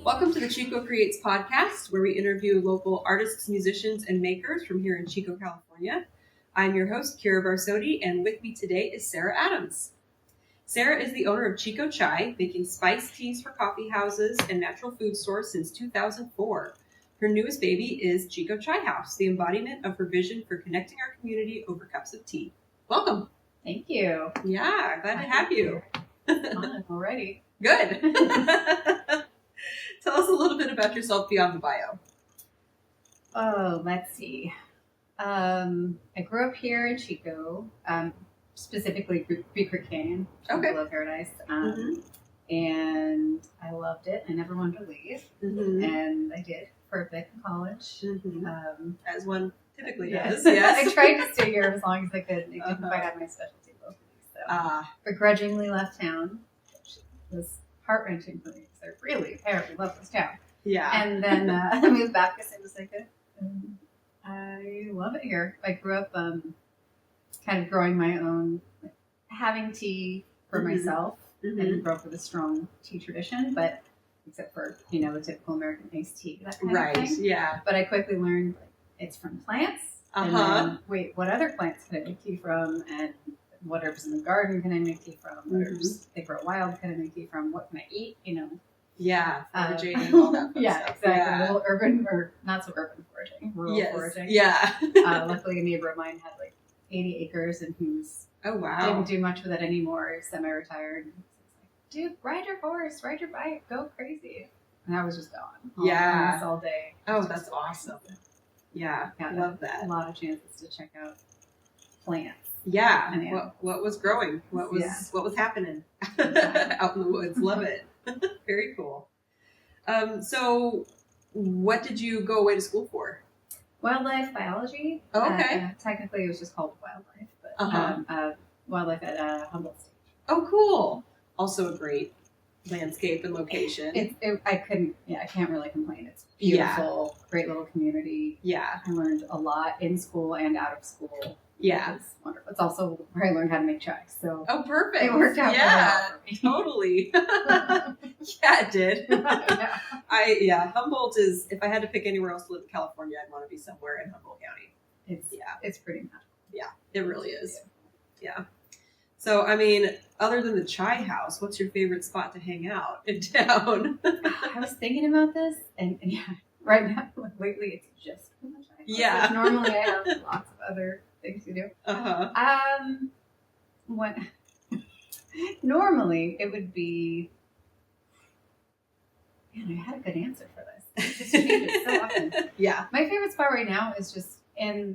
Welcome to the Chico Creates podcast, where we interview local artists, musicians, and makers from here in Chico, California. I'm your host, Kira Barsodi, and with me today is Sarah Adams. Sarah is the owner of Chico Chai, making spiced teas for coffee houses and natural food stores since 2004. Her newest baby is Chico Chaihouse, the embodiment of her vision for connecting our community over cups of tea. Welcome. Thank you. Yeah, glad to have you. Fun already. Good. Tell us a little bit about yourself beyond the bio. Oh, let's see. I grew up here in Chico, specifically Beaver Canyon, below Paradise, and I loved it. I never wanted to leave, and I did for a bit in college. As one typically yes. does. Yes. I tried to stay here as long as I could. I didn't quite have my specialty locally, so begrudgingly left town, which was heart-wrenching for me because I really apparently love this town. Yeah. And then I moved back as soon as I could. I love it here. I grew up kind of growing my own, having tea for myself. I didn't grow up with a strong tea tradition, but except for, the typical American iced tea, that kind of thing. Yeah. But I quickly learned it's from plants. And then, wait, what other plants can I make tea from? And what herbs in the garden can I make tea from? What herbs they grow wild can I make tea from? What can I eat? Yeah, foraging and all that fun yeah, stuff. exactly. Yeah. A little urban, or not so urban foraging, rural foraging. Yeah. Luckily, a neighbor of mine had 80 acres, and he was didn't do much with it anymore. He was semi-retired. He was like, dude, ride your horse, ride your bike, go crazy. And I was just gone. All day. Oh, that's awesome. Yeah, I love that. A lot of chances to check out plants. Yeah. What was growing? What was happening out in the woods? Love it. Very cool. So what did you go away to school for? Wildlife biology. Oh, okay. Technically, it was just called wildlife, but wildlife at Humboldt State. Oh, cool. Also a great landscape and location. I can't really complain. It's beautiful, great little community. Yeah. I learned a lot in school and out of school. Yeah. It's wonderful. It's also where I learned how to make chai. So perfect. It worked out really well for me. Totally. Yeah, it did. Humboldt is, if I had to pick anywhere else to live in California, I'd want to be somewhere in Humboldt County. It's pretty magical. Yeah, it really is. Yeah. So, other than the chai house, what's your favorite spot to hang out in town? I was thinking about this, and right now, lately, it's just the chai house. Yeah. Normally, I have lots of other things to do. What? Normally, it would be. Man, I had a good answer for this. It just changes so often. Yeah. My favorite spot right now is just in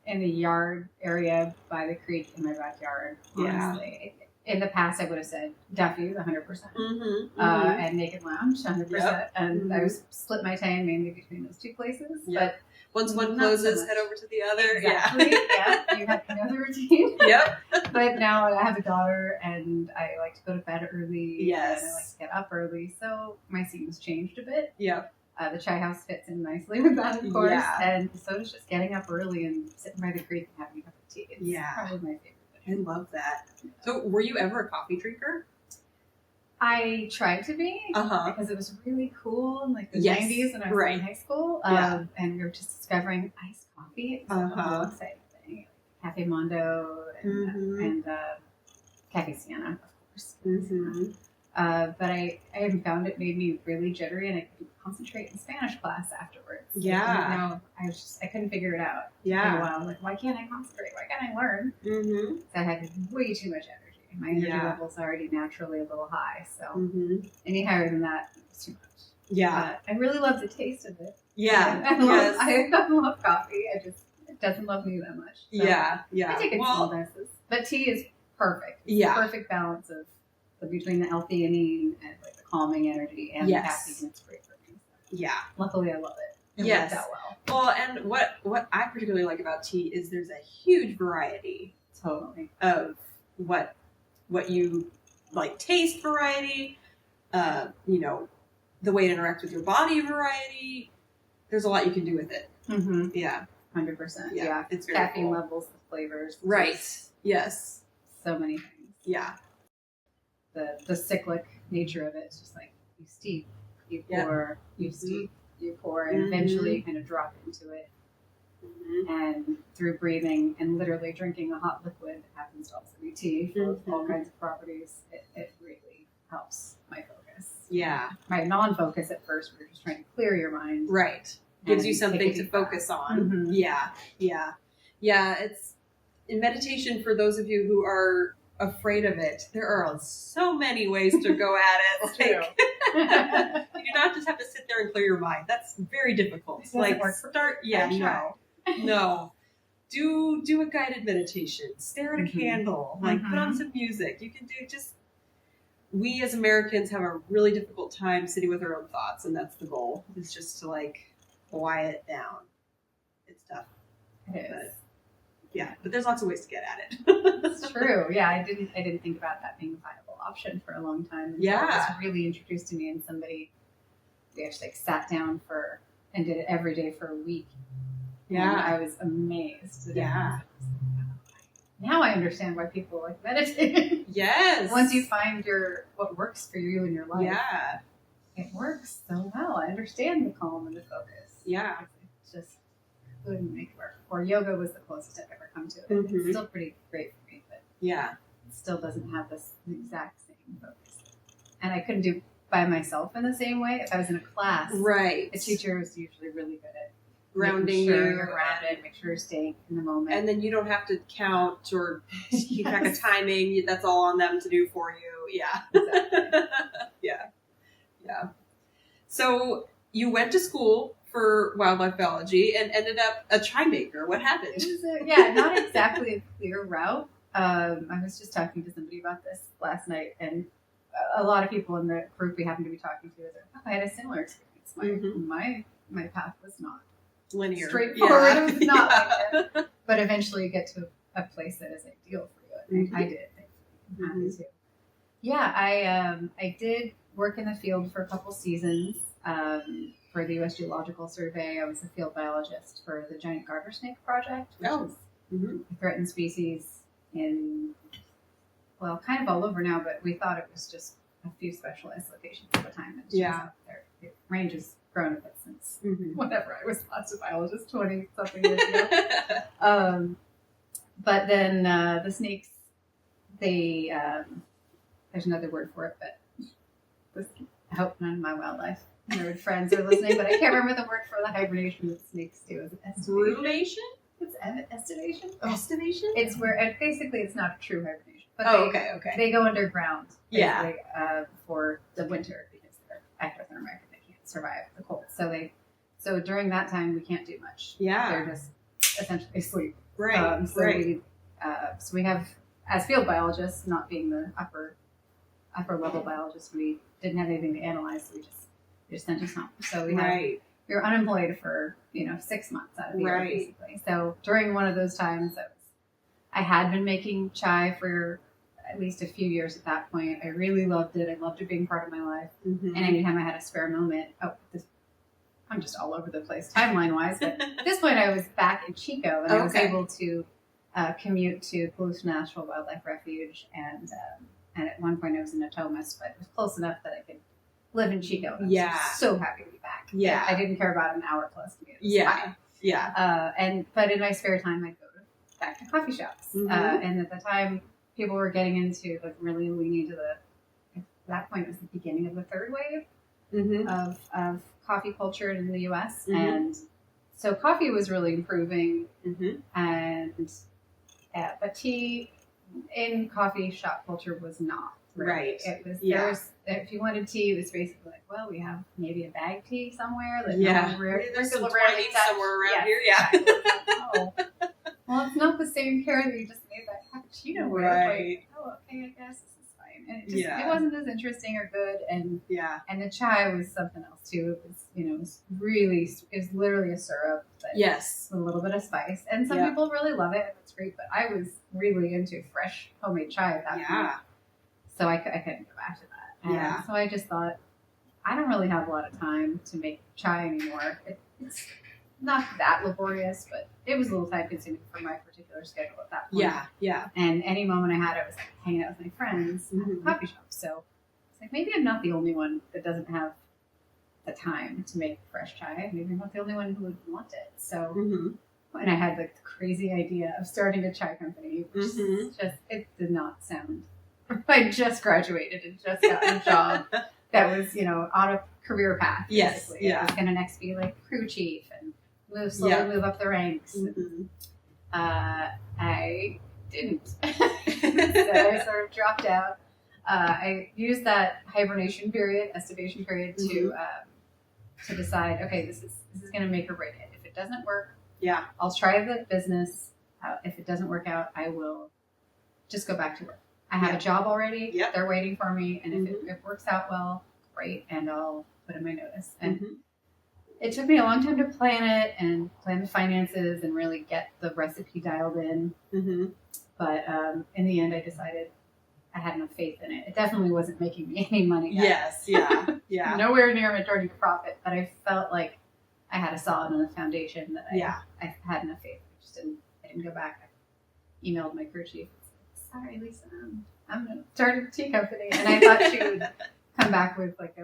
the yard area by the creek in my backyard. Honestly, in the past, I would have said Duffy's 100%, and Naked Lounge 100%, and I was split my time mainly between those two places. Yep. But once one closes, head over to the other. Exactly. Yeah. You have another routine. Yep. But now I have a daughter, and I like to go to bed early. Yes. And I like to get up early, so my scene's changed a bit. Yep. The chai house fits in nicely with that, of course. Yeah. And so it's just getting up early and sitting by the creek and having a cup of tea. It's probably my favorite thing. I love that. So were you ever a coffee drinker? I tried to be because it was really cool in the 90s when I was in high school. And we were just discovering iced coffee. It was a whole exciting thing. Cafe Mondo and Cafe Sienna, of course. But I found it made me really jittery, and I couldn't concentrate in Spanish class afterwards. Yeah. I couldn't figure it out. Yeah. For a while. Why can't I concentrate? Why can't I learn? So I had way too much energy. My energy level's already naturally a little high, so any higher than that was too much. Yeah. I really love the taste of it. Yeah. I love coffee. It doesn't love me that much. So Yeah. I take it in small doses. But tea is perfect. It's the perfect balance of between the L-theanine and the calming energy and the caffeine. It's great for me. Yeah. Luckily, I love it. It works out well. Well, and what I particularly like about tea is there's a huge variety. Totally. Of what you like, taste variety, the way it interacts with your body variety. There's a lot you can do with it. Yeah. 100%. Yeah. It's very caffeine cool. levels, the flavors. Right. Yes. So many things. Yeah. The cyclic nature of it is just you steep You pour, you steep, you pour, and eventually you kind of drop into it. And through breathing and literally drinking a hot liquid that happens to also be tea full of all kinds of properties, it really helps my focus. Yeah. My non-focus at first, we were just trying to clear your mind. Right. Gives you something to focus on. Yeah. It's in meditation, for those of you who are afraid of it, there are so many ways to go at it. You do not just have to sit there and clear your mind. That's very difficult. No. Do a guided meditation. Stare at a candle. Put on some music. You can do we as Americans have a really difficult time sitting with our own thoughts, and that's the goal. Is just to quiet down. It's tough. It is. But there's lots of ways to get at it. It's true. Yeah, I didn't think about that being a viable option for a long time. It was really introduced to me, and somebody, we actually sat down and did it every day for a week. Yeah, and I was amazed. Yeah. Now I understand why people like meditating. Yes. Once you find what works for you in your life. Yeah. It works so well. I understand the calm and the focus. Yeah. It's just couldn't make it work. Or yoga was the closest I've ever come to it. It's still pretty great for me, but it still doesn't have the exact same focus. And I couldn't do by myself in the same way. If I was in a class, right, a teacher was usually really good at grounding you're grounded, make sure you're staying in the moment. And then you don't have to count or keep track of timing. That's all on them to do for you. Yeah. Exactly. Yeah. So you went to school for wildlife biology and ended up a chai maker. What happened? It was not exactly a clear route. I was just talking to somebody about this last night, and a lot of people in the group we happened to be talking to I had a similar experience. My path was not linear, straightforward. It was not linear, but eventually you get to a place that is ideal for you. And I did. I'm happy to. Yeah, I did work in the field for a couple seasons. For the U.S. Geological Survey, I was a field biologist for the giant garter snake project, which is a threatened species in, kind of all over now, but we thought it was just a few specialized locations at the time. The range has grown a bit since whenever I was last a biologist 20-something years ago. But then the snakes, there's another word for it, but I hope none of my wildlife nerd friends are listening, but I can't remember the word for the hibernation that snakes do. Is it estivation? It's estivation? Estivation? It's where, basically it's not a true hibernation. But okay. They go underground for the winter because they're ectothermic and they can't survive the cold. So during that time we can't do much. Yeah. They're just essentially asleep. Right. So we have, as field biologists, not being the upper level biologists, we didn't have anything to analyze, so we just sent us home. So we were unemployed for 6 months out of the year, basically. So during one of those times, I had been making chai for at least a few years at that point. I really loved it. I loved it being part of my life. And anytime I had a spare moment, I'm just all over the place timeline-wise, but at this point I was back in Chico, and I was able to commute to Palouse National Wildlife Refuge, and at one point I was in Natomas, but it was close enough that I could live in Chico. And I was so happy to be back. Yeah. I didn't care about an hour plus commute. But in my spare time I'd go back to coffee shops. And at the time people were getting into really leaning to at that point it was the beginning of the third wave of coffee culture in the US. And so coffee was really improving, and but tea in coffee shop culture was not. Right. It was there was, if you wanted tea, it was basically we have maybe a bag tea somewhere. There's some twining somewhere around here. Yeah. Well, it's not the same care that you just made that cappuccino with. Okay, I guess this is fine. And it wasn't as interesting or good. And the chai was something else too. It was literally a syrup, but with a little bit of spice. And some people really love it, and it's great. But I was really into fresh homemade chai at that point. So I couldn't go back to that. And so I just thought, I don't really have a lot of time to make chai anymore. It's not that laborious, but it was a little time consuming for my particular schedule at that point. And any moment I had, I was hanging out with my friends at the coffee shop. So it's maybe I'm not the only one that doesn't have the time to make fresh chai. Maybe I'm not the only one who would want it. So, and I had like the crazy idea of starting a chai company, which it did not sound. I just graduated and just got a job that was, on a career path. Basically. Yes, I was going to next be like crew chief and slowly move up the ranks. I didn't. So I sort of dropped out. I used that hibernation period, estivation period, to decide. Okay, this is going to make or break it. If it doesn't work, I'll try the business. If it doesn't work out, I will just go back to work. I have a job already. Yep. They're waiting for me, and if it works out well, great, and I'll put in my notice. And it took me a long time to plan it and plan the finances and really get the recipe dialed in. But in the end, I decided I had enough faith in it. It definitely wasn't making me any money yet. Yes, Nowhere near turning a profit, but I felt like I had a solid enough foundation that I had enough faith. I didn't go back. I emailed my crew chief. Sorry, Lisa, I'm going to start a tea company. And I thought she would come back with like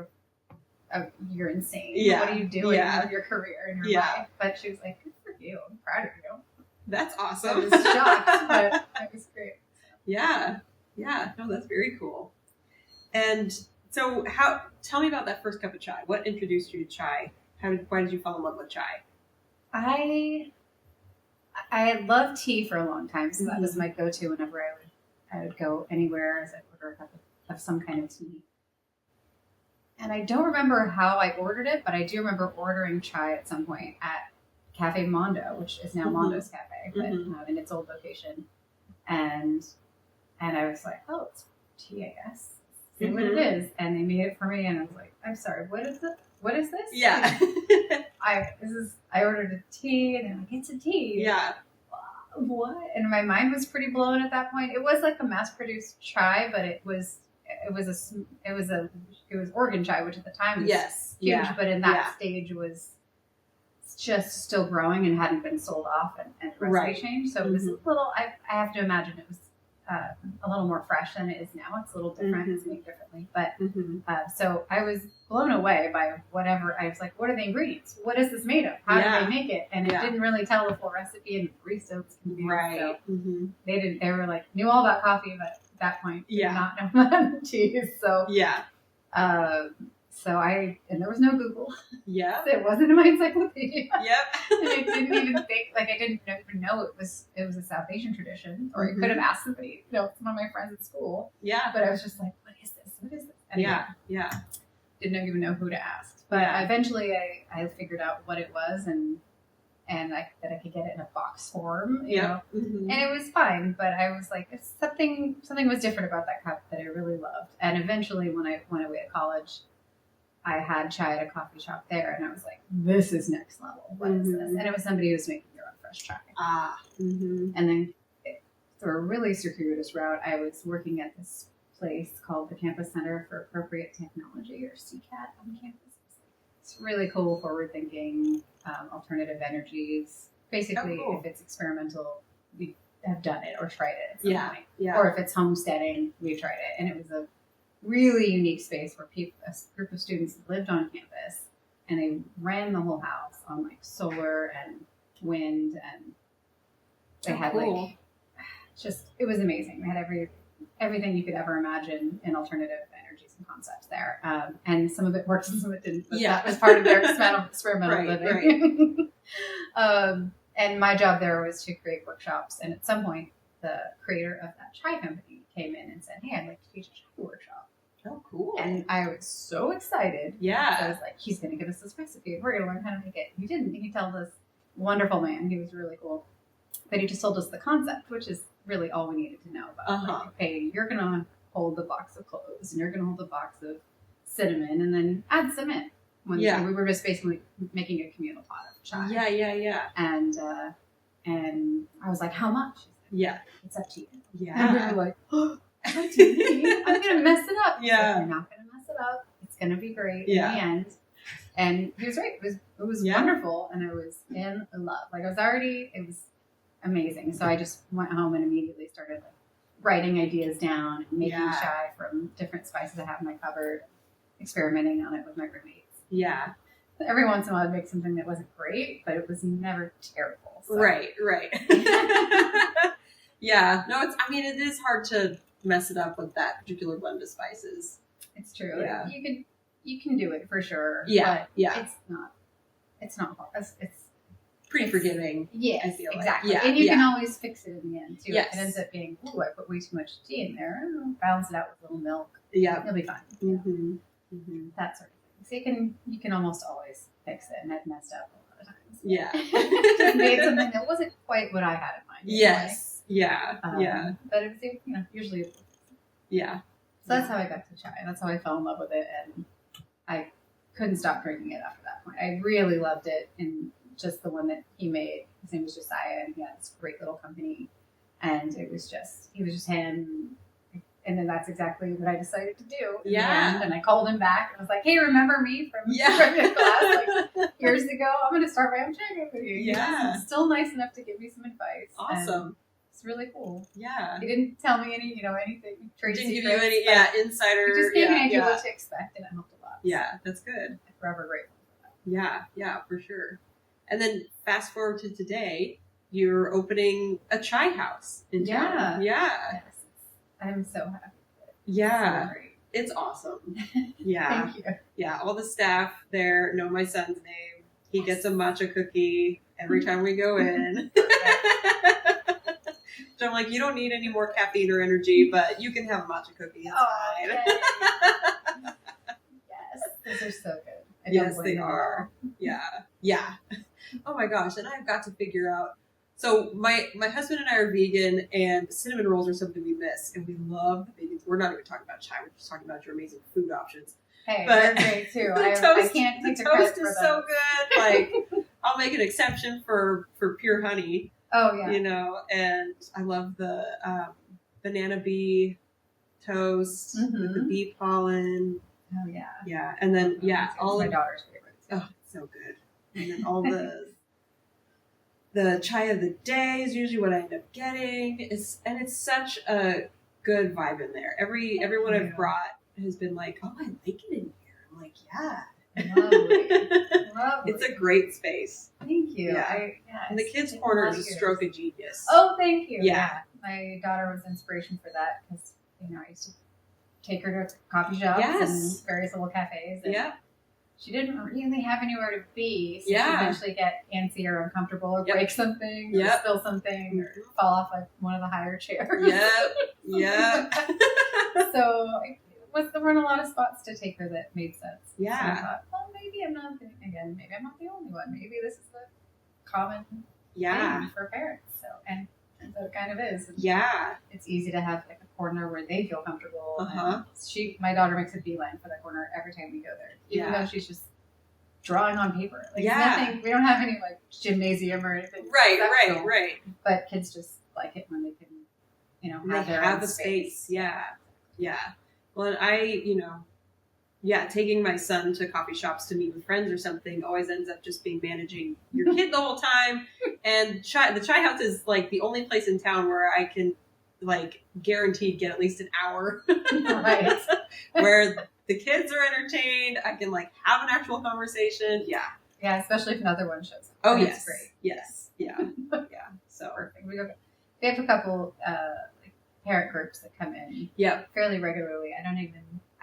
you're insane. What are you doing with your career and your life? But she was like, good for you. I'm proud of you. That's awesome. I was shocked, but it was great. Yeah. No, that's very cool. And so tell me about that first cup of chai. What introduced you to chai? Why did you fall in love with chai? I had loved tea for a long time, so that was my go-to whenever I would go anywhere as I order a cup of some kind of tea. And I don't remember how I ordered it, but I do remember ordering chai at some point at Cafe Mondo, which is now Mondo's Cafe, but in its old location. And I was like, oh, it's tea, I guess. See what it is. And they made it for me, and I was like, I'm sorry, what is it? What is this? Yeah. I ordered a tea, and they're like, it's a tea. Yeah. What? And my mind was pretty blown at that point. It was like a mass-produced chai, but it was organ chai, which at the time was huge, but in that stage was just still growing and hadn't been sold off and recipe changed. So it was a little. I have to imagine it was a little more fresh than it is now. It's a little different. It's made differently, but so I was blown away by whatever. I was like, what are the ingredients? What is this made of? How did they make it? And it didn't really tell the full recipe, and the barista was confused. Right. So they didn't. They were like knew all about coffee, but at that point did not know about cheese. So and there was no Google. Yeah. It wasn't in my encyclopedia. Yep. And I didn't even think, I didn't even know it was a South Asian tradition. Or I could have asked somebody, some of my friends at school. Yeah. But I was just like, what is this? What is this? And didn't even know who to ask. But eventually I figured out what it was and that I could get it in a box form, you know. And it was fine, but I was like, something was different about that cup that I really loved. And eventually when I went away to college, I had chai at a coffee shop there, and I was like, this is next level. What is this? And it was somebody who was making their own fresh chai. And then through a really circuitous route, I was working at this place called the Campus Center for Appropriate Technology, or CCAT, on campus. It's really cool, forward-thinking, alternative energies. Basically, if it's experimental, we have done it or tried it at some point. Yeah. Or if it's homesteading, we've tried it. And it was a really unique space where a group of students lived on campus, and they ran the whole house on like solar and wind, and they had like it was amazing. They had everything you could ever imagine in alternative energies and concepts there. And some of it worked and some of it didn't, but that was part of their experimental living. Right. And my job there was to create workshops, and at some point the creator of that chai company came in and said, hey, I'd like to teach a chai workshop. Oh, cool. And I was so excited. Yeah. So I was like, he's going to give us this recipe. We're going to learn how to make it. He didn't. He told us, wonderful man. He was really cool. But he just told us the concept, which is really all we needed to know about. Like, okay, you're going to hold the box of cloves, and you're going to hold the box of cinnamon, and then add some in. We were just basically making a communal pot of chai. Yeah. And I was like, how much? Said, it's up to you. Yeah. And we were like, I'm going to mess it up. Yeah. You're not going to mess it up. It's going to be great in the end. And he was right. It was wonderful. And I was in love. Like it was amazing. So I just went home and immediately started like writing ideas down and making chai from different spices I have in my cupboard, experimenting on it with my roommates. Yeah. Every once in a while I'd make something that wasn't great, but it was never terrible. So. Right. Yeah. No, it is hard to mess it up with that particular blend of spices. It's true. Yeah. You can do it for sure. Yeah. But it's not hard. It's pretty forgiving. Yes, I feel exactly. Like. And you can always fix it in the end too. Yes. If it ends up being, I put way too much tea in there. Balance it out with a little milk. Yeah. You'll be fine. Mm-hmm. Mm-hmm. That sort of thing. So you can almost always fix it, and I've messed up a lot of times. Yeah. Just made something that wasn't quite what I had in mind. Yes. Yeah. But it was, usually. Yeah. So that's how I got to chai. That's how I fell in love with it, and I couldn't stop drinking it after that point. I really loved it, and just the one that he made. His name was Josiah, and he had this great little company, and he was just him. And then that's exactly what I decided to do. In the end. And I called him back and I was like, "Hey, remember me from your class years ago? I'm going to start my own chai company." Yeah. He's still nice enough to give me some advice. Awesome. It's really cool. Yeah. He didn't tell me anything. Trade didn't give secrets, you any, insider. He just gave me an idea what to expect, and it helped a lot. Yeah, that's good. I'm forever grateful for that. Yeah, for sure. And then fast forward to today, you're opening a chai house in town. Yeah. Yes. I'm so happy with it. Yeah. So great. It's awesome. Yeah. Thank you. Yeah, all the staff there know my son's name. He gets a matcha cookie every time we go in. So I'm like, you don't need any more caffeine or energy, but you can have a matcha cookie. It's fine. Okay. Yes, those are so good. Yes, they are. Yeah. Oh my gosh, and I've got to figure out. So my husband and I are vegan, and cinnamon rolls are something we miss, and we love the vegans. We're not even talking about chai. We're just talking about your amazing food options. Hey, they're great too. I can't take the toast is so good. Like, I'll make an exception for pure honey. Oh yeah. And I love the banana bee toast with the bee pollen. Oh yeah. Yeah, and then all my daughter's favorite. Oh, it's so good. And then all the chai of the day is usually what I end up getting. It's such a good vibe in there. Everyone I've brought has been like, "Oh, I like it in here." I'm like, "Yeah." Lovely. It's a great space. Thank you. Yeah. And the kids' corner is a stroke of genius. Oh, thank you. Yeah. My daughter was inspiration for that because, I used to take her to coffee shops and various little cafes. And she didn't really have anywhere to be. So she'd eventually get antsy or uncomfortable or break something or spill something or fall off like one of the higher chairs. Yep. So there weren't a lot of spots to take her that made sense. Yeah. So I thought, well, maybe I'm not the only one. Maybe this is the common thing for parents. So and so it kind of is. And it's easy to have like a corner where they feel comfortable. My daughter makes a beeline for that corner every time we go there, even though she's just drawing on paper. Like nothing. We don't have any like gymnasium or anything. Right. But kids just like it when they can, have their own space. Yeah. Well, and I, taking my son to coffee shops to meet with friends or something always ends up just being managing your kid the whole time. And the chai house is like the only place in town where I can like guaranteed get at least an hour. Right. Where the kids are entertained. I can like have an actual conversation. Yeah. Yeah, especially if another one shows up. Oh, That's great. Yes. Yeah. So perfect. We have a couple parent groups that come in fairly regularly.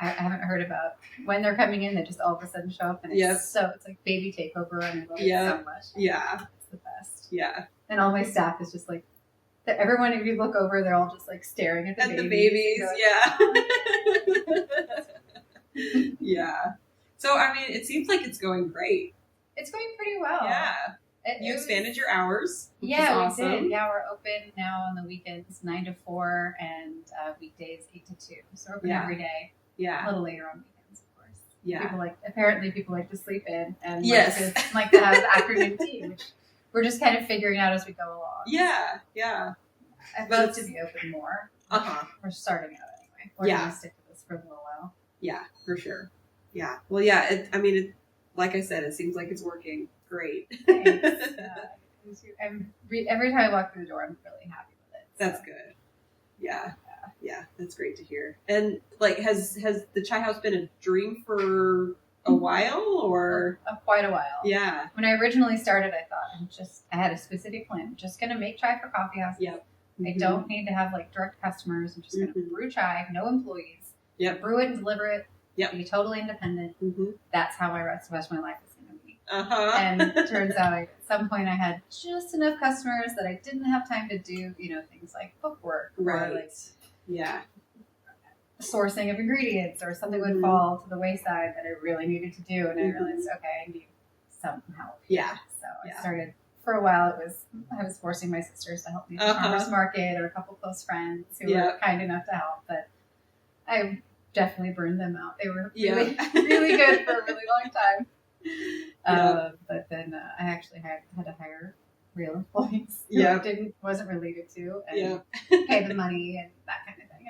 I haven't heard about when they're coming in. They just all of a sudden show up, and it's like baby takeover, and I love it so much. Yeah, it's the best. Yeah, and all my staff is just like everyone. If you look over, they're all just like staring at the babies. Yeah. So it seems like it's going great. It's going pretty well. Yeah. You expanded your hours. Which is awesome. We did. Yeah, we're open now on the weekends 9 to 4 and weekdays 8 to 2. So we're open every day. Yeah. A little later on weekends, of course. Yeah. People like to sleep in and like to have afternoon tea, which we're just kind of figuring out as we go along. Yeah. I'd love to be open more. We're starting out anyway. We're going to stick with this for a little while. Yeah, for sure. Yeah. Well, like I said, it seems like it's working great. Thanks. Every time I walk through the door, I'm really happy with it. So. That's good. Yeah, that's great to hear. And like, has the chai house been a dream for a while, or quite a while. Yeah. When I originally started, I thought I had a specific plan. I'm just going to make chai for coffee houses. Yep. I don't need to have like direct customers. I'm just going to brew chai, no employees. Yep. Brew it and deliver it. Yep. Be totally independent. That's how my rest of my life is going to be. And it turns out at some point I had just enough customers that I didn't have time to do, things like bookwork. Right. Or like, sourcing of ingredients or something would fall to the wayside that I really needed to do. And I realized, okay, I need some help. Yeah. So I started, for a while, I was forcing my sisters to help me at the farmer's market, or a couple close friends who were kind enough to help. But I definitely burned them out. They were really, really good for a really long time. But then I actually had to hire real employees who I wasn't related to, and pay the money and that kind of thing.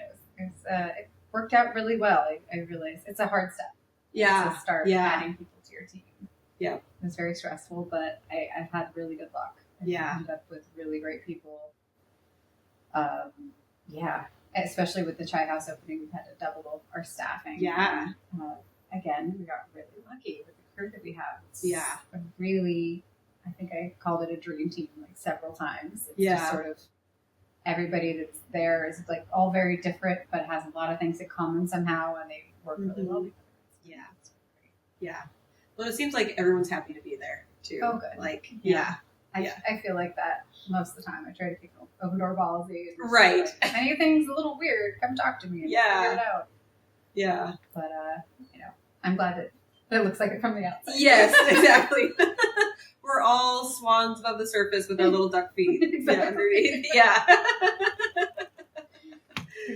It worked out really well. I realized it's a hard step. To start adding people to your team. Yeah. It was very stressful, but I've had really good luck. I've ended up with really great people. Especially with the Chai House opening, we've had to double our staffing. Yeah. Again, we got really lucky with the crew that we have. It's a really, I think I called it a dream team like several times. It's just sort of everybody that's there is like all very different, but has a lot of things in common somehow, and they work really well together. It's great. Yeah. Well, it seems like everyone's happy to be there too. Oh, good. Like, I feel like that most of the time. I try to keep an open door policy. Right. Like, if anything's a little weird, come talk to me and figure it out. Yeah. But, I'm glad that it looks like it from the outside. Yes, exactly. We're all swans above the surface with our little duck feet. Exactly. Underneath.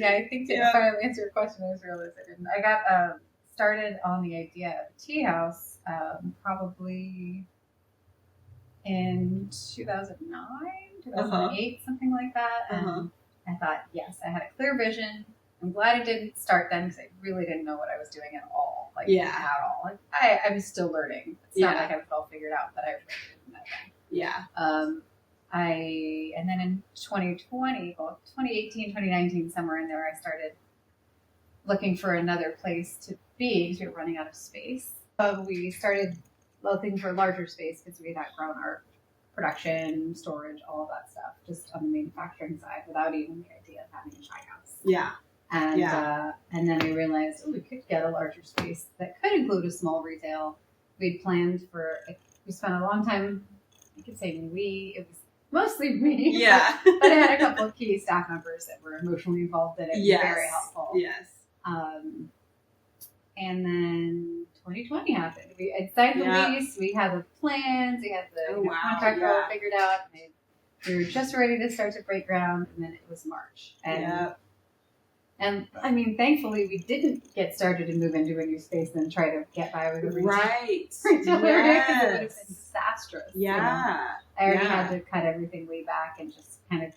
I think to finally answer your question, I just realized I didn't. I got started on the idea of a tea house probably in 2009, 2008, something like that. And I thought, yes, I had a clear vision. I'm glad I didn't start then, because I really didn't know what I was doing at all. Like, at all. Like, I was still learning. It's not like I was all figured out, but I really didn't know then. Yeah. And then in 2020, 2018, 2019, somewhere in there, I started looking for another place to be, because we were running out of space. We started looking for larger space because we had outgrown our production, storage, all of that stuff, just on the manufacturing side, without even the idea of having a chai house. Yeah. And then we realized, we could get a larger space that could include a small retail. We'd planned for, we spent a long time, I could say it was mostly me. Yeah. But I had a couple of key staff members that were emotionally involved in it. Very helpful. Yes. And then 2020 happened. We had signed the lease. We had the plans. We had the contract all figured out. We were just ready to start to break ground, and then it was March. And I mean, thankfully, we didn't get started and move into a new space and then try to get by with a retail. Right. Because it would have been disastrous. Yeah. I already had to cut everything way back and just kind of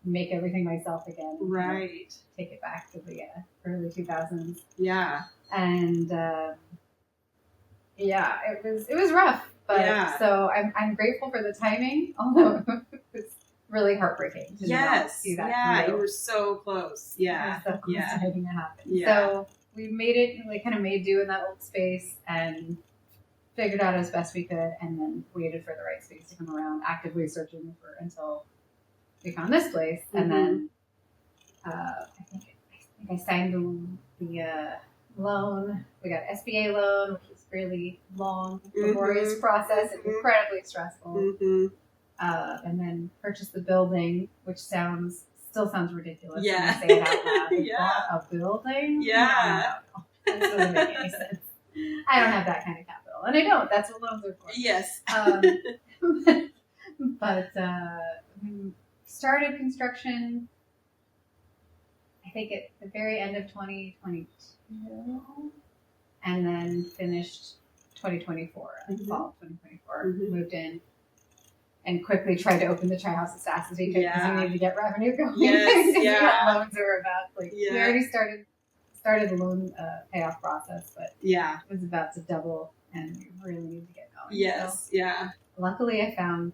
make everything myself again. Right. Take it back to the early 2000s. Yeah. And it was rough. But so I'm grateful for the timing, although it was really heartbreaking to not see that through. You were so close. Yeah. So close to making it happen. Yeah. So we made it, we kind of made do in that old space and figured out as best we could, and then waited for the right space to come around, actively searching until we found this place. And then I think I signed the loan. We got an SBA loan, which was really long, laborious process and incredibly stressful. And then purchased the building, which still sounds ridiculous when I say it out loud. Bought a building? Yeah. No. That doesn't make any sense. I don't have that kind of capital. And I don't. That's what loans are for. Yes. But we started construction, I think at the very end of 2022, and then finished 2024, fall of 2024. Moved in and quickly tried to open the Chai House as fast as we could because we needed to get revenue going. Yes, we got loans that were about, we already started the loan payoff process, but it was about to double, and we really needed to get going. Yes, so, luckily, I found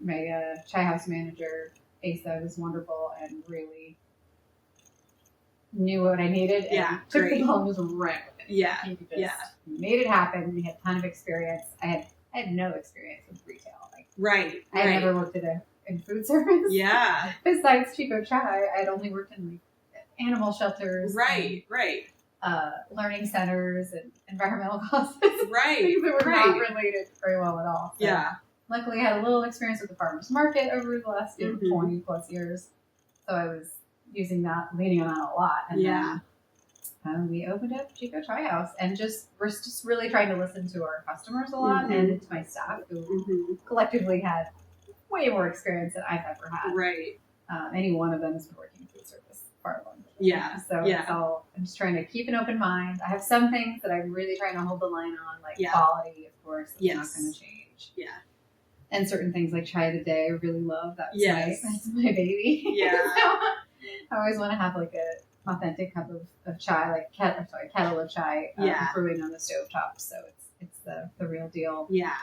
my Chai House manager, Asa, was wonderful and really knew what I needed and took the loans and ran with Yeah. He just made it happen. He had a ton of experience. I had no experience with retail. Right. I had never worked in food service. Yeah. Besides Chico Chai, I'd only worked in animal shelters. Right. Learning centers and environmental causes. Right. Things that were not related very well at all. So luckily, I had a little experience with the farmer's market over the last 20 plus years. So I was leaning on that a lot. And then we opened up Chico Chaihouse, and we're just really trying to listen to our customers a lot and to my staff, who collectively had way more experience than I've ever had. Right. Any one of them has been working in food service far longer. Yeah. So I'm just trying to keep an open mind. I have some things that I'm really trying to hold the line on, like quality, of course, it's not going to change. Yeah. And certain things like chai of the day, I really love. That's my baby. Yeah. So I always want to have like a authentic cup of chai, like kettle of chai, brewing on the stovetop. So it's the real deal. Yeah.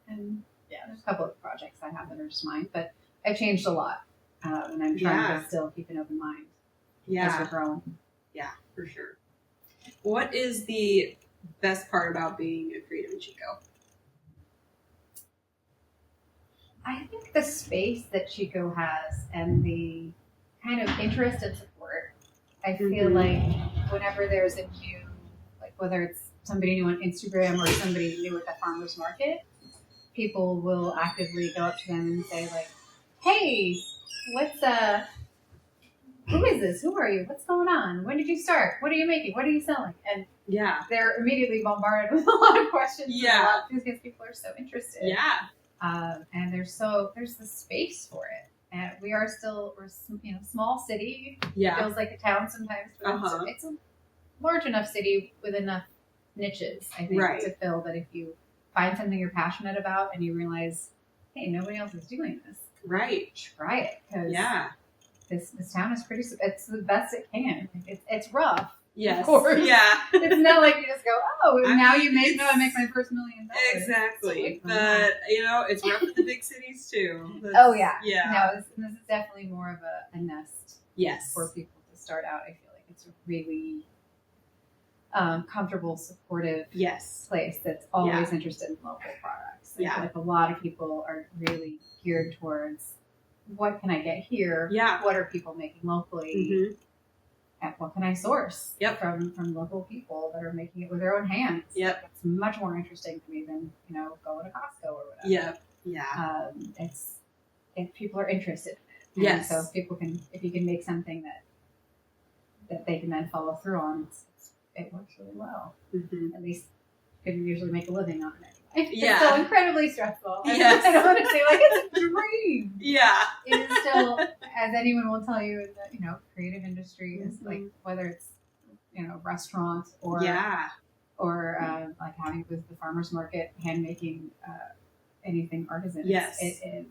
And there's a couple of projects I have that are just mine, but I've changed a lot, and I'm trying to still keep an open mind. As we're growing. Yeah, for sure. What is the best part about being a creative in Chico? I think the space that Chico has and the kind of interest and support. I feel like whenever there's a new, like whether it's somebody new on Instagram or somebody new at the farmer's market, people will actively go up to them and say like, "Hey, who is this? Who are you? What's going on? When did you start? What are you making? What are you selling?" And they're immediately bombarded with a lot of questions. Yeah, because people are so interested. Yeah, and there's the space for it. And we're small city. Yeah, feels like a town sometimes. But it's a large enough city with enough niches, I think, to fill that if you find something you're passionate about and you realize, hey, nobody else is doing this. Right. Try it. Because this town is it's the best it can. It's rough. Yes. Of course. Yeah. It's not like you just go, I make my first $1 million. Exactly. But, it's rough in the big cities too. Yeah. No, this is definitely more of a nest. Yes. For people to start out. I feel like it's a really comfortable, supportive place that's always interested in local products. I feel like a lot of people are really geared towards what can I get here? Yeah. What are people making locally? Mm-hmm. And what can I source from local people that are making it with their own hands? Yep. It's much more interesting to me than, going to Costco or whatever. Yeah. Yeah. If people are interested in it. And so if you can make something that they can then follow through on, it works really well. Mm-hmm. At least you can usually make a living on it. It's still incredibly stressful. Yes. I don't want to say it's a dream. Yeah. It is still, as anyone will tell you, in the creative industry is like whether it's restaurants or like having with the farmers market, hand making anything artisan. Yes. It is.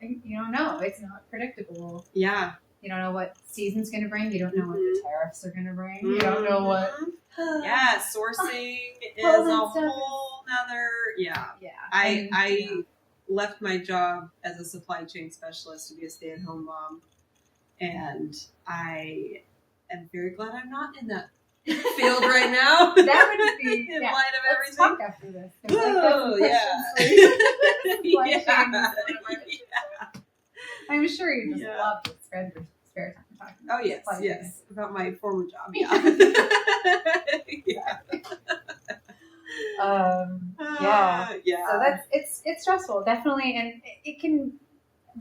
You don't know. It's not predictable. Yeah. You don't know what season's going to bring. You don't know what the tariffs are going to bring. You don't know what. Sourcing is a whole nother. Yeah. Yeah. I left my job as a supply chain specialist to be a stay-at-home mom, and I am very glad I'm not in that field right now. That would be in light of everything. Let's talk after this. Oh I'm sure you just love to spend your spare time talking about yes, about my former job. Yeah. So it's stressful, definitely, and it can.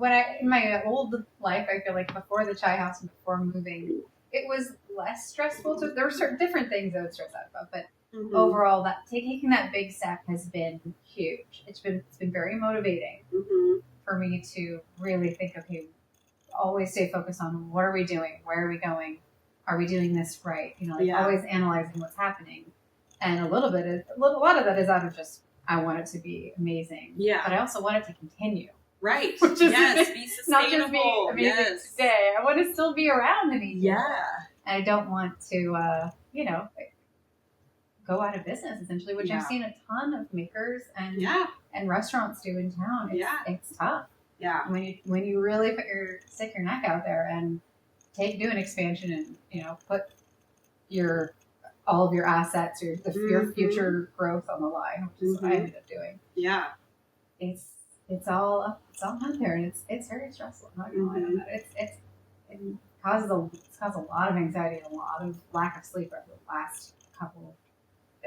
In my old life, I feel like before the chai house and before moving, it was less stressful. So there were certain different things I would stress out about, but overall, that taking that big step has been huge. It's been very motivating for me to really think, okay, always stay focused on what are we doing, where are we going, are we doing this right? Always analyzing what's happening, and a lot of that is out of just I want it to be amazing, but I also want it to continue. Right. Which is be sustainable. Not just be amazing today. I want to still be around in a year. Yeah. And I don't want to, go out of business, essentially, which I've seen a ton of makers and restaurants do in town. It's tough. Yeah. When you really stick your neck out there and do an expansion and, put your all of your assets or your future growth on the line, which is what I ended up doing. Yeah. It's all out there, and it's very stressful. I'm not gonna lie on that. It causes a lot of anxiety and a lot of lack of sleep over the last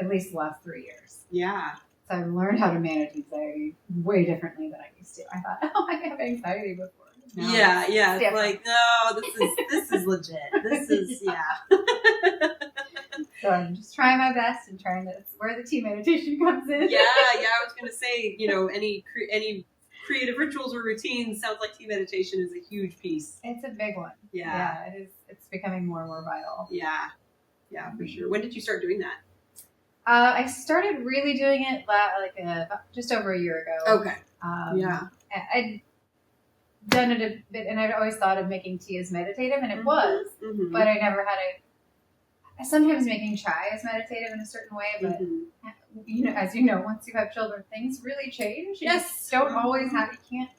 at least the last 3 years. Yeah. So I've learned how to manage anxiety way differently than I used to. I thought, I have anxiety before. No, It's like, no, this is legit. This is So I'm just trying my best and trying to. It's where the tea meditation comes in. Yeah. I was gonna say, any creative rituals or routines, sounds like tea meditation is a huge piece. It's a big one. Yeah. It is. It's becoming more and more vital. Yeah, for sure. When did you start doing that? I started really doing it just over a year ago. Okay. I'd done it a bit, and I'd always thought of making tea as meditative, and it was, but I never had sometimes making chai is meditative in a certain way, but as you know, once you have children, things really change. You just don't always you can't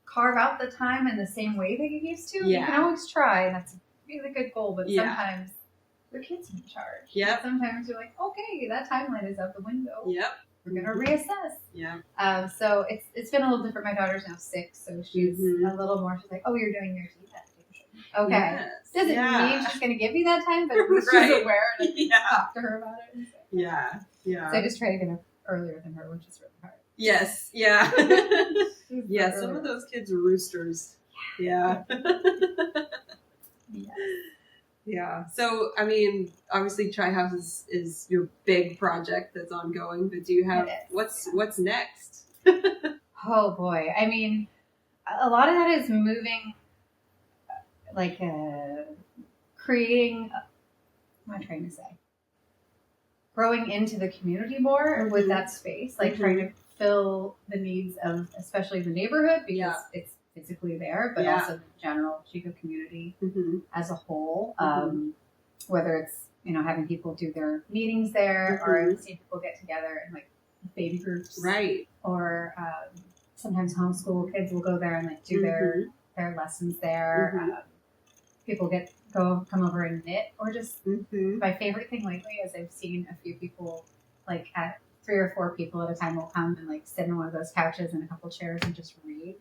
carve out the time in the same way that you used to. Yeah. You can always try, and that's a really good goal, but sometimes the kids are in charge. Yeah. Sometimes you're like, okay, that timeline is out the window. Yep. We're gonna reassess. Yeah. So it's been a little different. My daughter's now 6, so she's a little more. She's like, oh, you're doing your tea meditation. Okay. Yes. Doesn't mean she's gonna give you that time, but at least she's aware and I can talk to her about it. And Yeah. So I just try to get up earlier than her, which is really hard. Yes. Yeah. Yeah. Some of those kids are roosters. Yeah. Yeah. So, I mean, obviously Chaihouse is your big project that's ongoing, but do you have, what's next? Oh boy. I mean, a lot of that is moving, creating, what am I trying to say? Growing into the community more with that space, trying to fill the needs of, especially the neighborhood, because it's physically there, but also the general Chico community as a whole. Whether it's having people do their meetings there, or seeing people get together in baby groups, right? Or sometimes homeschool kids will go there and do their lessons there. People come over and knit, or just my favorite thing lately is I've seen a few people at 3 or 4 people at a time will come and sit on one of those couches and a couple chairs and just read.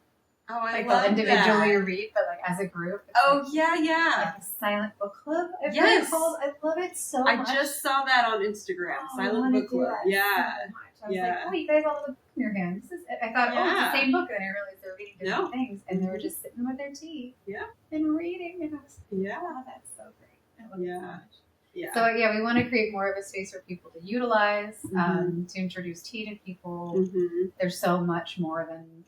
Oh, I love they'll individually read, but as a group. It's like a silent book club. Yes, I love it so much. I just saw that on Instagram. Silent book club. Yeah. I was like, oh, you guys all have a book in your hand. I thought, it's the same book, and I realized they were reading different things, and they were just sitting with their tea, and reading. And I was like, oh, that's so great. I love it so much. Yeah. So we want to create more of a space for people to utilize, to introduce tea to people. There's so much more than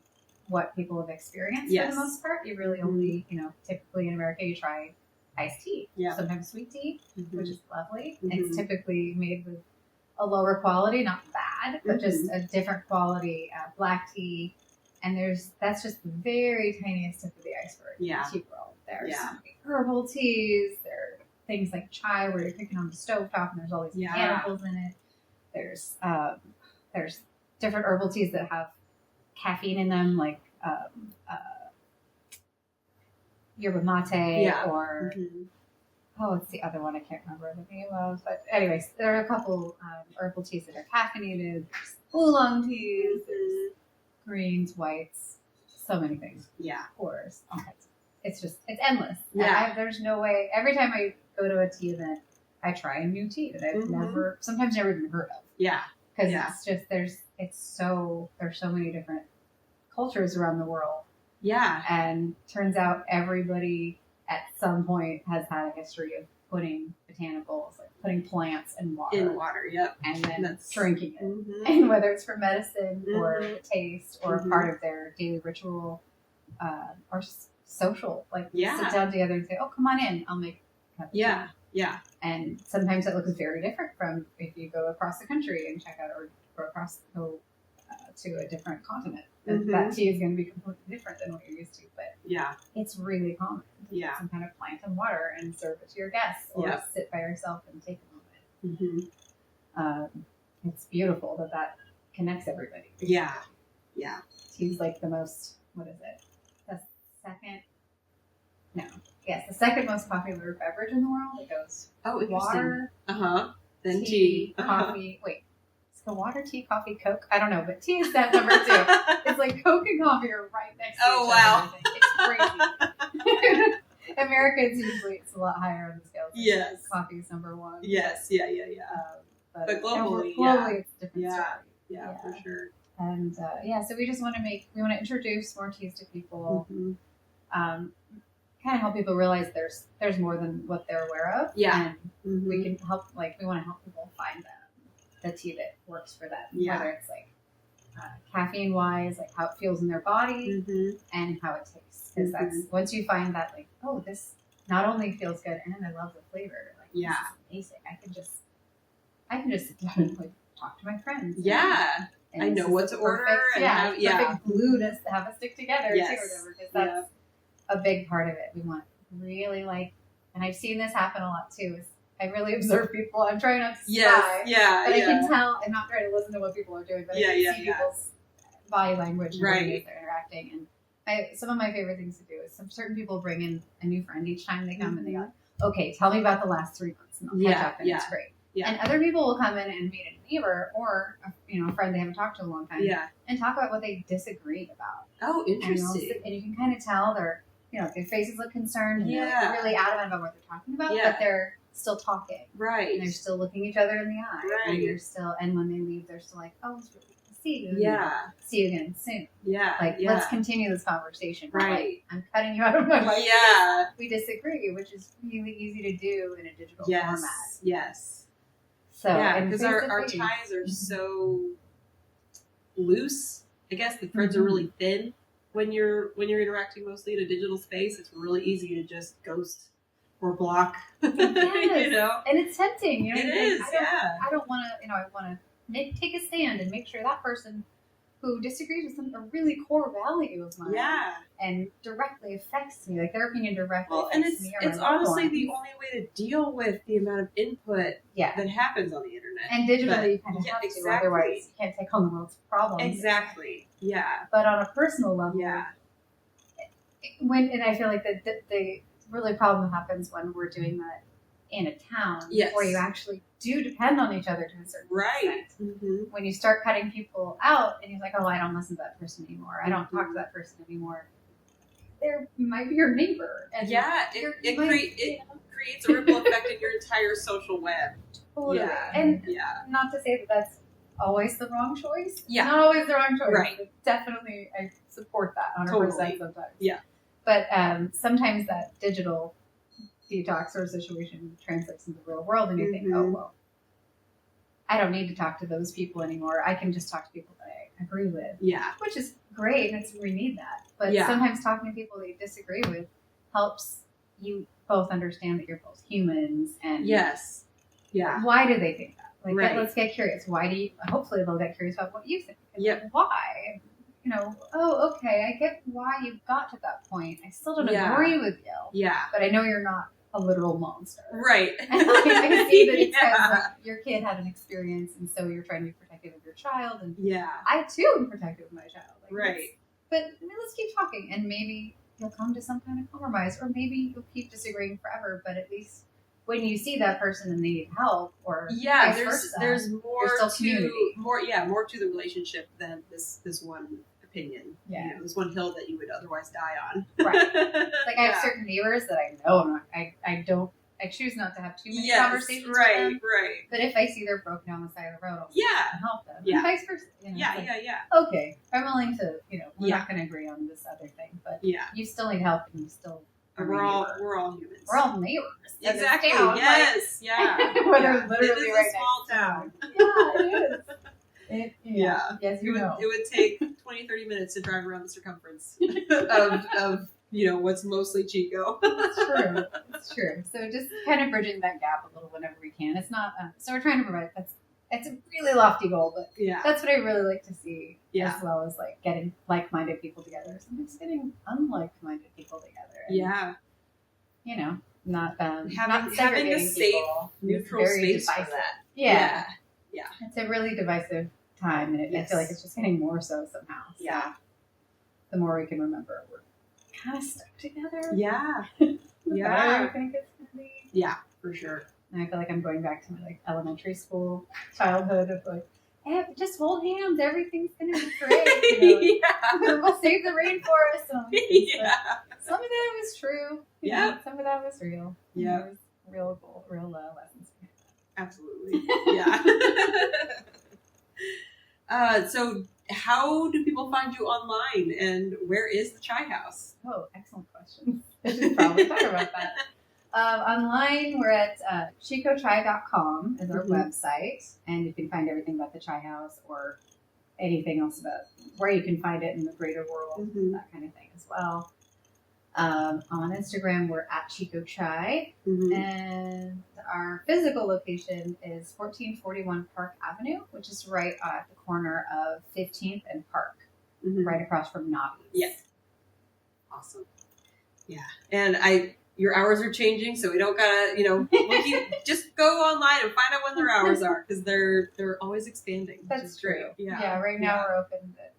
what people have experienced for the most part. You really only, typically in America, you try iced tea, sometimes sweet tea, which is lovely. It's typically made with a lower quality, not bad, but just a different quality black tea. And that's just the very tiniest tip of the iceberg in the tea world. There's herbal teas, there are things like chai where you're cooking on the stovetop and there's all these botanicals in it. There's different herbal teas that have caffeine in them, like yerba mate, or what's the other one? I can't remember the name of. But anyways, there are a couple herbal teas that are caffeinated. There's oolong teas. There's greens, whites, so many things. Yeah, pours. It's endless. Yeah, there's no way. Every time I go to a tea event, I try a new tea that I've sometimes never even heard of. Yeah, because it's just there's so many different cultures around the world. Yeah. And turns out everybody at some point has had a history of putting botanicals, putting plants in water. And then drinking it. And whether it's for medicine or the taste or part of their daily ritual or social, sit down together and say, oh, come on in, I'll make a cup of tea. Yeah. And sometimes it looks very different from if you go across the country and check out, or go to a different continent. That tea is going to be completely different than what you're used to. But it's really common to get some kind of plant and water and serve it to your guests, or sit by yourself and take a moment. It's beautiful that connects everybody. Yeah. Tea's the most, what is it? The second most popular beverage in the world. It goes water, Then tea. Coffee. Wait. So water, tea, coffee, Coke. I don't know, but tea is step number 2. It's like Coke and coffee are right next to each other. It's crazy. Americans usually it's a lot higher on the scale. Yes. Coffee is number 1. Yes. Yeah. But globally, it's a different story. Yeah, for sure. And so we just want to introduce more teas to people. Kind of help people realize there's more than what they're aware of. Yeah. And we can help. We want to help people find the tea that works for them. Yeah. Whether it's caffeine wise, like how it feels in their body and how it tastes. Because that's once you find that, this not only feels good and I love the flavor. This is amazing. I can just sit down and talk to my friends. Yeah. And I know what to order. Perfect glue to have us stick together too, or whatever. Because that's a big part of it. We want really and I've seen this happen a lot too. Is I really observe people. I'm trying not to spy. But I can tell. I'm not trying to listen to what people are doing, but I can see people's body language and the way they're interacting. And some of my favorite things to do is certain people bring in a new friend each time they come, and they go, "Okay, tell me about the last 3 months," and they'll catch up, and it's great. Yeah. And other people will come in and meet a neighbor or a friend they haven't talked to in a long time, and talk about what they disagreed about. Oh, interesting. And you can kind of tell their faces look concerned, and they're really adamant about what they're talking about, but they're still talking, right? And they're still looking each other in the eye, right? And they're still, and when they leave, they're still like, "Oh, it's really good to see you, see you again soon." Let's continue this conversation, right? I'm cutting you out of my life. We disagree, which is really easy to do in a digital format. Yes. So because our ties are so loose. I guess the threads are really thin when you're interacting mostly in a digital space. It's really easy to just ghost or block. And it's tempting. It is. I don't want to. I want to take a stand and make sure that person who disagrees with a really core value of mine, and directly affects me, their opinion directly affects me. It's honestly the only way to deal with the amount of input that happens on the internet. And digitally, you kind of have to, otherwise you can't take on the world's problems. Exactly. Yeah. But on a personal level, and I feel like the really problem happens when we're doing that in a town where you actually do depend on each other to a certain extent. When you start cutting people out and you're like, "Oh, I don't listen to that person anymore. I don't talk to that person anymore." There might be your neighbor, and it creates a ripple effect in your entire social web. Totally. And not to say that that's always the wrong choice. Not always the wrong choice. Right. But definitely, I support that 100% sometimes. Yeah. But sometimes that digital detox or situation translates into the real world, and you think, "Oh, well, I don't need to talk to those people anymore. I can just talk to people that I agree with." Yeah. Which is great, and we need that. But sometimes talking to people that you disagree with helps you both understand that you're both humans. And why do they think that? Let's get curious. Why do you? Hopefully, they'll get curious about what you think. Why? Oh, okay, I get why you got to that point. I still don't agree with you. Yeah. But I know you're not a literal monster. Right. And I can see that it's because your kid had an experience, and so you're trying to be protective of your child. And I too am protective of my child. Right. But let's keep talking, and maybe you'll come to some kind of compromise, or maybe you'll keep disagreeing forever, but at least when you see that person and they need help, or vice versa, there's more more to the relationship than this one opinion. This one hill that you would otherwise die on. Right. I have certain neighbors that I know I choose not to have too many conversations with them. Right. But if I see they're broken down the side of the road, I'll help them. And vice versa. Okay, I'm willing to, we're not going to agree on this other thing, but you still need help, and you still we're all humans. We're all neighbors. Exactly. Yes. Whether literally it is a small town. It is. Yes, it would take 20-30 minutes to drive around the circumference of what's mostly Chico. It's true. So just kind of bridging that gap a little whenever we can. It's not so we're trying to provide that's a really lofty goal, but that's what I really like to see, as well as getting like-minded people together. Sometimes getting unlike-minded people together. And, not having a safe, neutral space for that. Yeah. It's a really divisive time, and I feel like it's just getting more so somehow. So the more we can remember, we're kind of stuck together. Yeah. I think it's going to be. Yeah, for sure. And I feel like I'm going back to my like elementary school childhood of like, hey, just hold hands, everything's gonna be great. You know? We'll save the rainforest. Some of that was true. Yeah. Some of that was real. Yeah. Real lessons. Absolutely. Yeah. So how do people find you online, and where is the Chaihouse? Oh, excellent question. I should probably talk about that. Online, we're at chicochai.com is our website, and you can find everything about the Chaihouse or anything else about where you can find it in the greater world, that kind of thing as well. On Instagram, we're at Chico Chai, and our physical location is 1441 Park Avenue, which is right at the corner of 15th and Park, right across from Nobby's. Yes. Awesome. Yeah. And your hours are changing, so we don't gotta, just go online and find out when their hours are, because they're always expanding. That's true. Great. Yeah. Yeah. Right now we're open at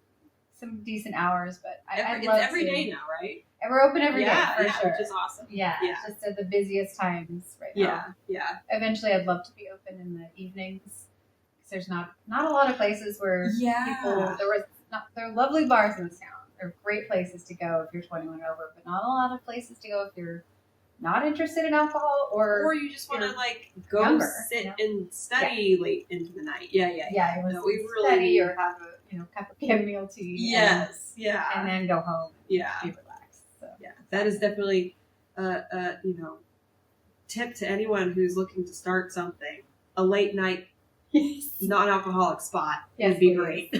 some decent hours, but it's every day now, right? And we're open every day for sure, which is awesome. Yeah. Just at the busiest times right now. Yeah. Eventually, I'd love to be open in the evenings, because there's not a lot of places where people. There are lovely bars in this town. They're great places to go if you're 21 and over, but not a lot of places to go if you're not interested in alcohol or you just want to go sit and study late into the night. Yeah. It was study or have a cup of chamomile tea. Yes. And then go home. And be relaxed. So. Yeah, that is definitely a tip to anyone who's looking to start something. A late night non-alcoholic spot would be great.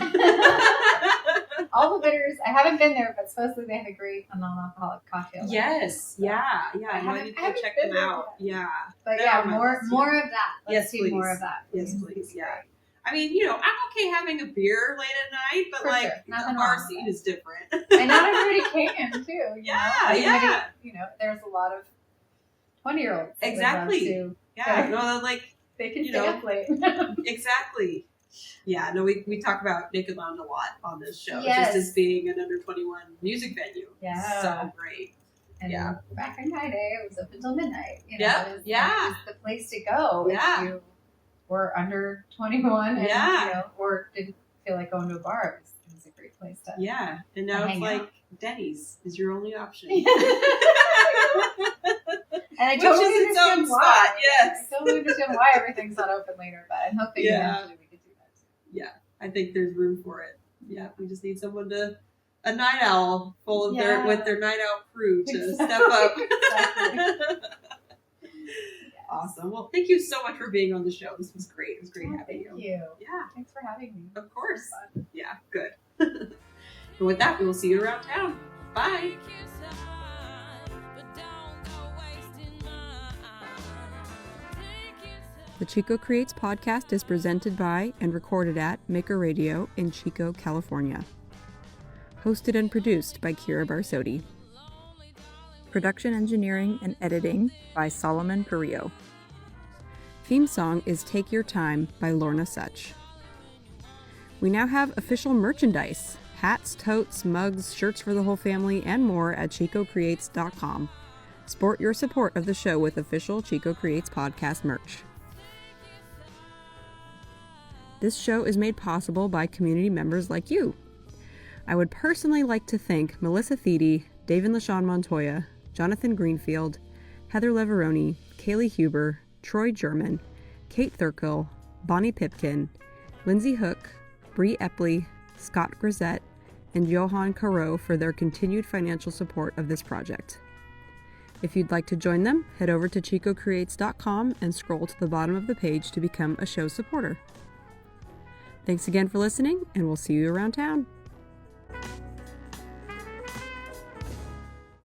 All the bitters. I haven't been there, but supposedly they have a great non-alcoholic cocktail. Yes. Yeah. I need to check them out. Yeah. But more of that. Let's see more of that. Yes, please. Yeah. I mean, I'm okay having a beer late at night, but the bar scene is different. And not everybody can too. Yeah. There's a lot of 20-year-olds. Exactly. They can stay up late. Exactly. Yeah, no, we talk about Naked Lounge a lot on this show, just as being an under 21 music venue. Yeah. So great. And back in my day, it was up until midnight. It was the place to go if you were under 21 and, or didn't feel like going to a bar. It was a great place to and now it's like Denny's is your only option. And I totally understand why. Yes. I totally understand why everything's not open later, but I'm hoping eventually we can do that too. Yeah, I think there's room for it. Yeah, we just need someone a night owl with their night owl crew to step up. Exactly. Awesome. Well, thank you so much for being on the show. This was great. It was great having you. Thank you. Yeah. Thanks for having me. Of course. Yeah, good. And with that, we will see you around town. Bye. The Chico Creates podcast is presented by and recorded at Maker Radio in Chico, California. Hosted and produced by Kira Barsotti. Production engineering and editing by Solomon Perillo. Theme song is Take Your Time by Lorna Such. We now have official merchandise: hats, totes, mugs, shirts for the whole family, and more at ChicoCreates.com. Sport your support of the show with official Chico Creates podcast merch. This show is made possible by community members like you. I would personally like to thank Melissa Thede, David LaShawn Montoya, Jonathan Greenfield, Heather Leveroni, Kaylee Huber, Troy German, Kate Thurkill, Bonnie Pipkin, Lindsay Hook, Bree Epley, Scott Grisette, and Johan Caro for their continued financial support of this project. If you'd like to join them, head over to ChicoCreates.com and scroll to the bottom of the page to become a show supporter. Thanks again for listening, and we'll see you around town.